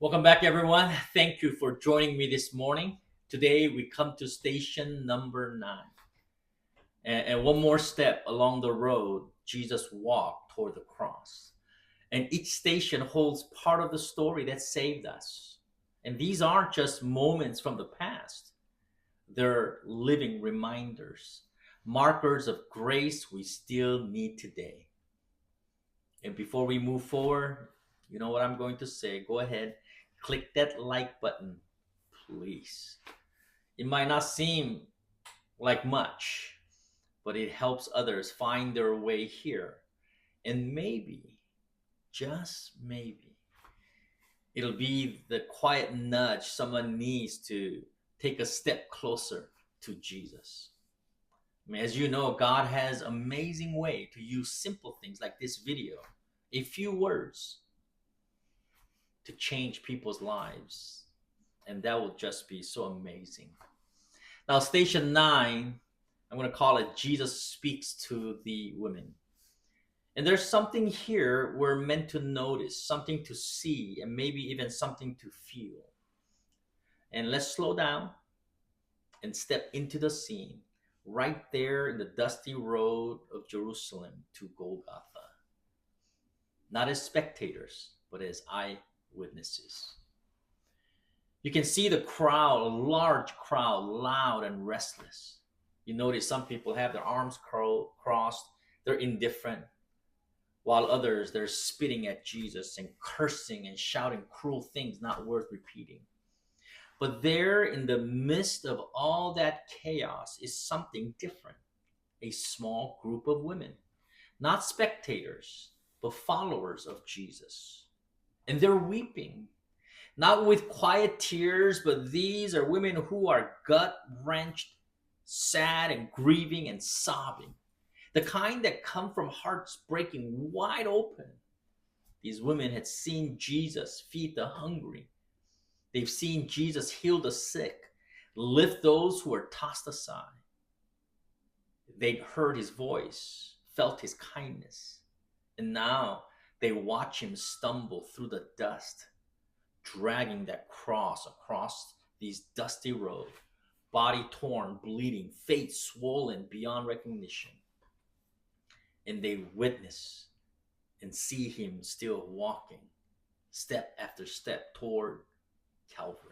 Welcome back, everyone. Thank you for joining me this morning. Today, we come to station number 9. And one more step along the road, Jesus walked toward the cross. And each station holds part of the story that saved us. And these aren't just moments from the past, they're living reminders, markers of grace we still need today. And before we move forward, you know what I'm going to say. Go ahead, click that like button, please. It might not seem like much, but it helps others find their way here. And maybe, just maybe, it'll be the quiet nudge someone needs to take a step closer to Jesus. I mean, as you know, God has amazing way to use simple things like this video, a few words, to change people's lives. And that will just be so amazing. Now, station 9, I'm going to call it Jesus Speaks to the Women. And there's something here we're meant to notice, something to see, and maybe even something to feel. And let's slow down and step into the scene right there in the dusty road of Jerusalem to Golgotha. Not as spectators, but as eyewitnesses. You can see the crowd, a large crowd, loud and restless. You notice some people have their arms crossed, they're indifferent, while others, they're spitting at Jesus and cursing and shouting cruel things not worth repeating. But there, in the midst of all that chaos, is something different. A small group of women, not spectators, but followers of Jesus. And they're weeping, not with quiet tears, but these are women who are gut wrenched, sad and grieving and sobbing. The kind that come from hearts breaking wide open. These women had seen Jesus feed the hungry. They've seen Jesus heal the sick, lift those who were tossed aside. They'd heard his voice, felt his kindness, and now they watch him stumble through the dust, dragging that cross across these dusty roads, body torn, bleeding, face swollen beyond recognition. And they witness and see him still walking, step after step toward Calvary.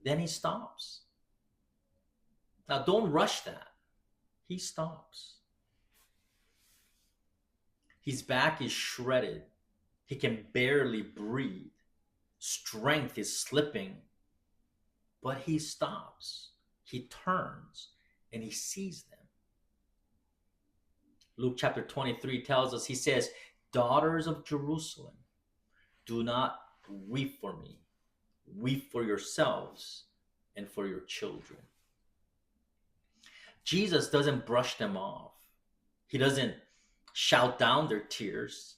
Then he stops. Now, don't rush that. He stops. His back is shredded. He can barely breathe. Strength is slipping. But he stops. He turns and he sees them. Luke chapter 23 tells us, he says, "Daughters of Jerusalem, do not weep for me. Weep for yourselves and for your children." Jesus doesn't brush them off. He doesn't shout down their tears.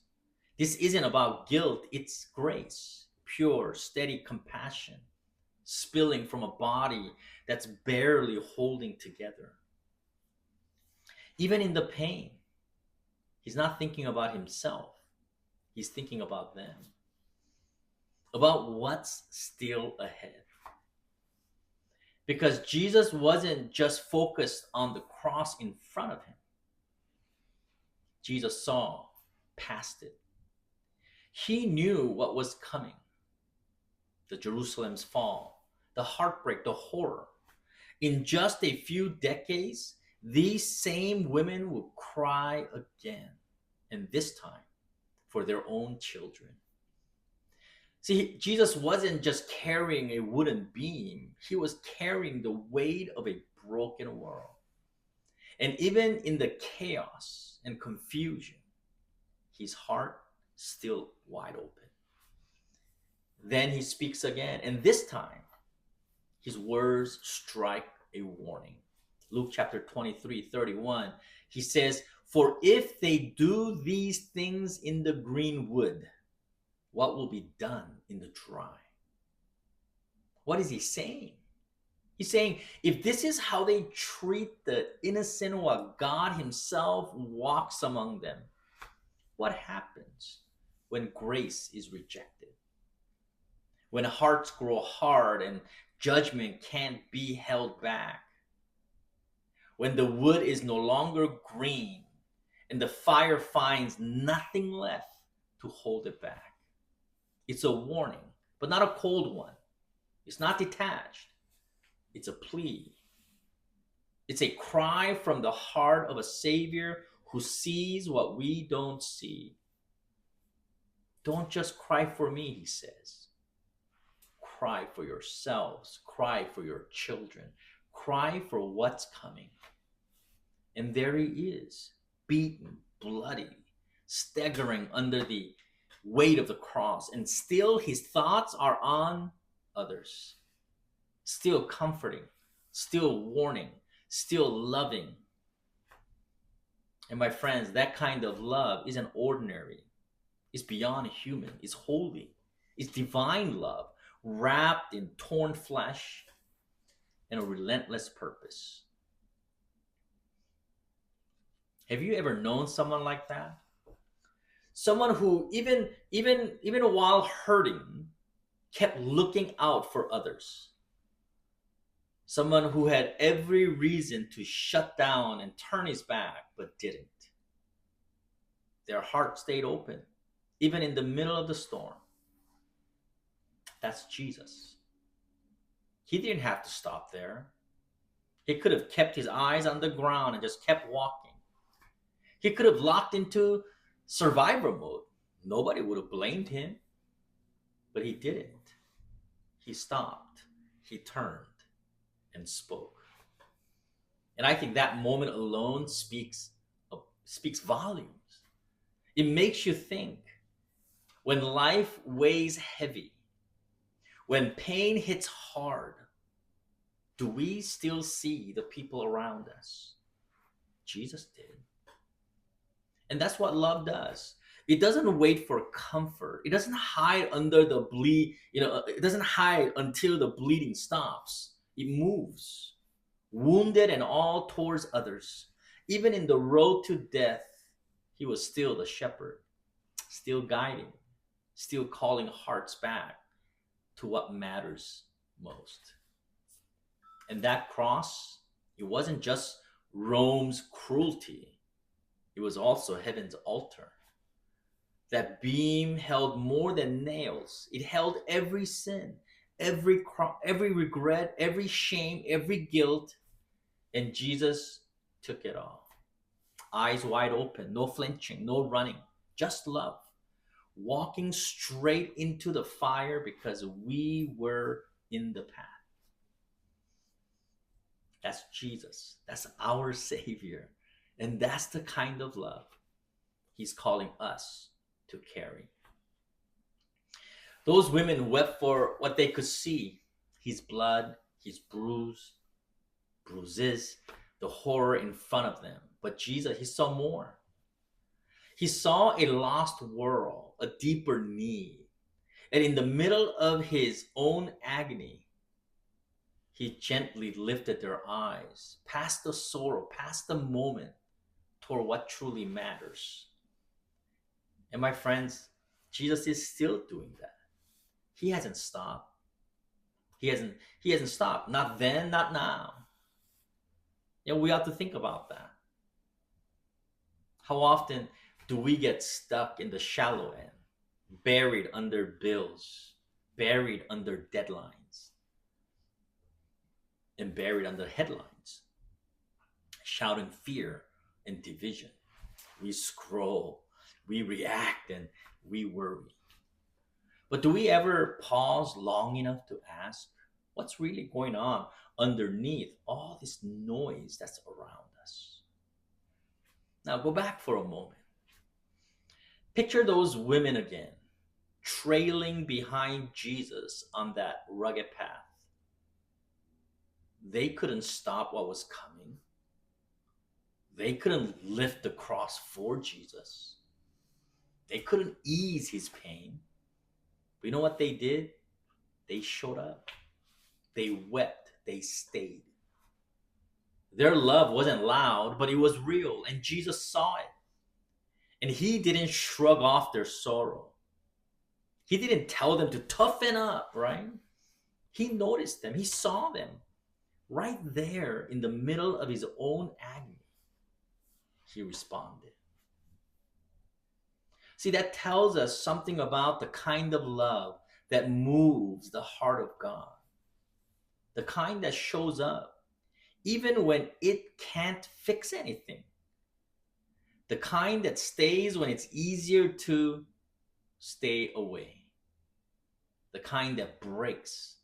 This isn't about guilt, it's grace, pure, steady compassion, spilling from a body that's barely holding together. Even in the pain, he's not thinking about himself. He's thinking about them, about what's still ahead. Because Jesus wasn't just focused on the cross in front of him. Jesus saw past it. He knew what was coming. The Jerusalem's fall, the heartbreak, the horror. In just a few decades, these same women will cry again, and this time for their own children. See, Jesus wasn't just carrying a wooden beam, he was carrying the weight of a broken world. And even in the chaos and confusion, his heart still wide open. Then he speaks again, and this time his words strike a warning. Luke chapter 23:31, he says, "For if they do these things in the green wood, what will be done in the dry?" What is he saying? He's saying, if this is how they treat the innocent while God himself walks among them, what happens when grace is rejected? when hearts grow hard and judgment can't be held back, when the wood is no longer green and the fire finds nothing left to hold it back. It's a warning, but not a cold one. It's not detached. It's a plea. It's a cry from the heart of a Savior who sees what we don't see. Don't just cry for me, he says. Cry for yourselves. Cry for your children. Cry for what's coming. And there he is, beaten, bloody, staggering under the weight of the cross. And still his thoughts are on others. Still comforting, still warning, still loving. And my friends, that kind of love isn't ordinary. It's beyond human. It's holy. It's divine love, wrapped in torn flesh and a relentless purpose. Have you ever known someone like that? Someone who even while hurting kept looking out for others. Someone who had every reason to shut down and turn his back, but didn't. Their heart stayed open, even in the middle of the storm. That's Jesus. He didn't have to stop there. He could have kept his eyes on the ground and just kept walking. He could have locked into survivor mode. Nobody would have blamed him. But he didn't. He stopped. He turned and spoke. And I think that moment alone speaks volumes. It makes you think. When life weighs heavy, when pain hits hard, do we still see the people around us? Jesus did. And that's what love does. It doesn't wait for comfort. It doesn't hide under the bleed, it doesn't hide until the bleeding stops. It moves, wounded and all towards others. Even in the road to death, he was still the shepherd, still guiding, still calling hearts back to what matters most. And that cross, it wasn't just Rome's cruelty. It was also heaven's altar. That beam held more than nails. It held every sin, every regret, every shame, every guilt. And Jesus took it all. Eyes wide open, no flinching, no running, just love. Walking straight into the fire because we were in the path. That's Jesus. That's our Savior. And that's the kind of love he's calling us to carry. Those women wept for what they could see. His blood, his bruises, the horror in front of them. But Jesus, he saw more. He saw a lost world, a deeper need. And in the middle of his own agony, he gently lifted their eyes past the sorrow, past the moment, toward what truly matters. And my friends, Jesus is still doing that. He hasn't stopped. He hasn't stopped. Not then, not now. We have to think about that. How often do we get stuck in the shallow end, buried under bills, buried under deadlines, and buried under headlines, shouting fear and division? We scroll, we react, and we worry. But do we ever pause long enough to ask, what's really going on underneath all this noise that's around us? Now go back for a moment. Picture those women again, trailing behind Jesus on that rugged path. They couldn't stop what was coming. They couldn't lift the cross for Jesus. They couldn't ease his pain. But you know what they did? They showed up. They wept. They stayed. Their love wasn't loud, but it was real, and Jesus saw it. And he didn't shrug off their sorrow. He didn't tell them to toughen up, right? He noticed them. He saw them right there in the middle of his own agony. He responded. See, that tells us something about the kind of love that moves the heart of God. The kind that shows up even when it can't fix anything. The kind that stays when it's easier to stay away. The kind that breaks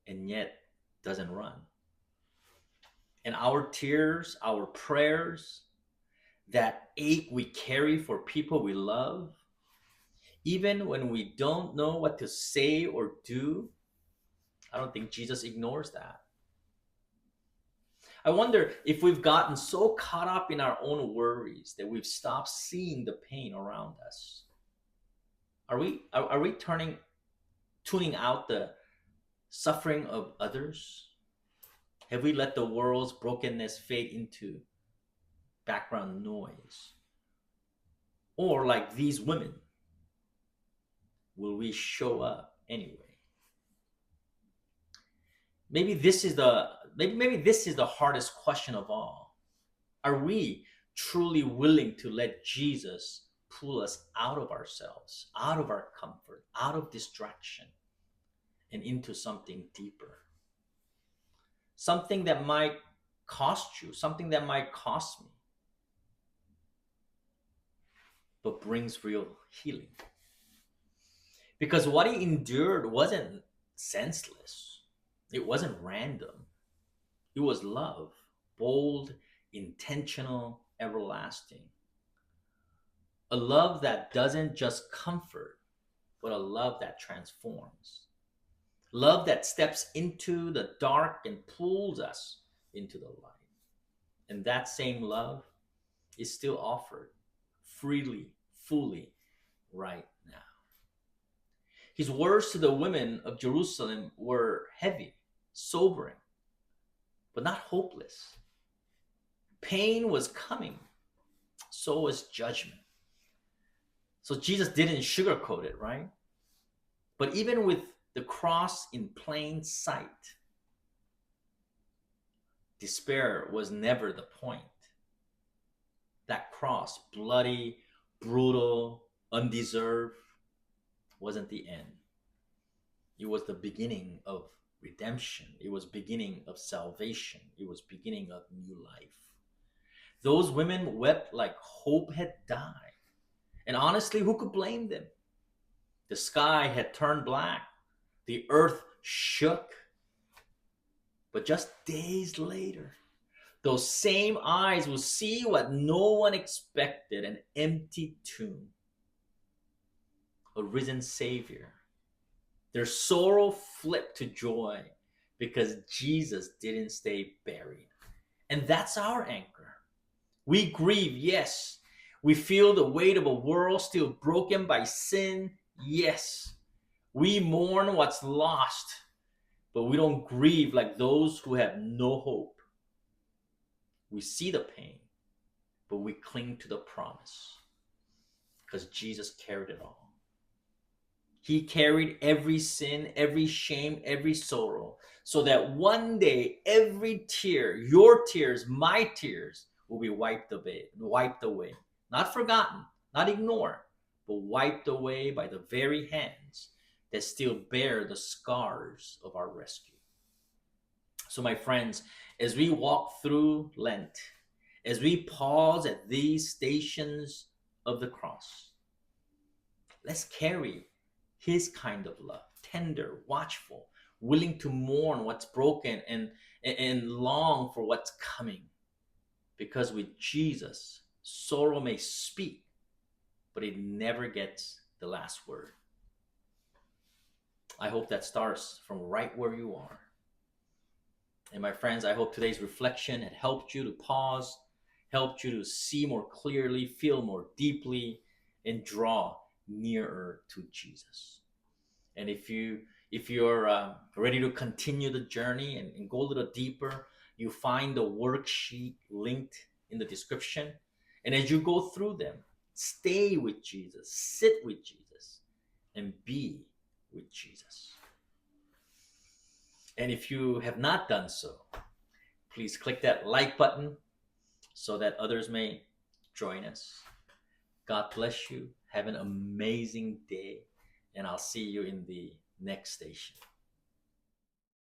and yet doesn't run. And our tears, our prayers, that ache we carry for people we love, even when we don't know what to say or do, I don't think Jesus ignores that. I wonder if we've gotten so caught up in our own worries that we've stopped seeing the pain around us. Are we tuning out the suffering of others? Have we let the world's brokenness fade into background noise? Or like these women, will we show up anyway? Maybe this is the hardest question of all. Are we truly willing to let Jesus pull us out of ourselves, out of our comfort, out of distraction, and into something deeper? Something that might cost you, something that might cost me, but brings real healing. Because what he endured wasn't senseless. It wasn't random. It was love, bold, intentional, everlasting. A love that doesn't just comfort, but a love that transforms. Love that steps into the dark and pulls us into the light. And that same love is still offered freely, fully, right now. His words to the women of Jerusalem were heavy, sobering, but not hopeless. Pain was coming, so was judgment. So Jesus didn't sugarcoat it, right? But even with the cross in plain sight, despair was never the point. That cross, bloody, brutal, undeserved, wasn't the end. It was the beginning of redemption. It was beginning of salvation. It was beginning of new life. Those women wept like hope had died. And honestly, who could blame them? The sky had turned black. The earth shook. But just days later, those same eyes will see what no one expected: an empty tomb, a risen Savior. Their sorrow flipped to joy because Jesus didn't stay buried. And that's our anchor. We grieve, yes. We feel the weight of a world still broken by sin, yes. We mourn what's lost, but we don't grieve like those who have no hope. We see the pain, but we cling to the promise because Jesus carried it all. He carried every sin, every shame, every sorrow, so that one day every tear, your tears, my tears, will be wiped away. Not forgotten, not ignored, but wiped away by the very hands that still bear the scars of our rescue. So, my friends, as we walk through Lent, as we pause at these stations of the cross, let's carry his kind of love, tender, watchful, willing to mourn what's broken and long for what's coming. Because with Jesus, sorrow may speak, but it never gets the last word. I hope that starts from right where you are. And my friends, I hope today's reflection had helped you to pause, helped you to see more clearly, feel more deeply, and draw nearer to Jesus. And if you're ready to continue the journey and go a little deeper, you find the worksheet linked in the description. And as you go through them, stay with Jesus, sit with Jesus, and be with Jesus. And if you have not done so, please click that like button so that others may join us. God bless you. Have an amazing day, and I'll see you in the next station.